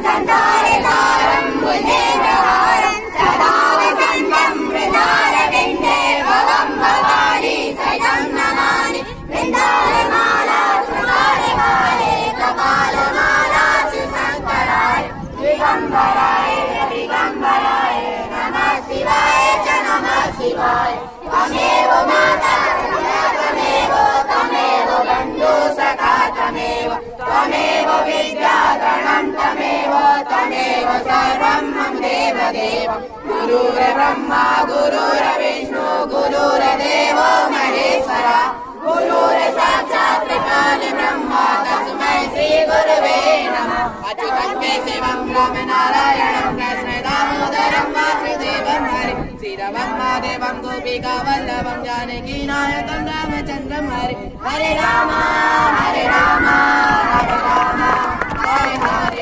संसारे सारं भुजेन्द्रहारं सदा वसन्तं वृन्दारविन्दे भवं भवानी सहितं नमामि वृन्दारमाला सुधारकाले कपालमाला शिवशङ्कराय दिगम्बराय दिगम्बराय नमः शिवाय च नमः शिवाय त्वमेव माता त्वमेव बन्धु सखा त्वमेव विद्याधरणं त्वमेव सर्वं मम देवदेव गुरुर्ब्रह्मा गुरुर्विष्णु गुरुर्देवो महेश्वरा गुरुर्साक्षात् परब्रह्म तस्मै श्री गुरवे नमः अच्युतं केशवं रामनारायणं कृष्णं दामोदरं वासुदेवं हरे श्रीरामं माधवं गोपिका वल्लभं जानकीनायकं रामचन्द्रं हरे हरे राम राम राम हरे हरे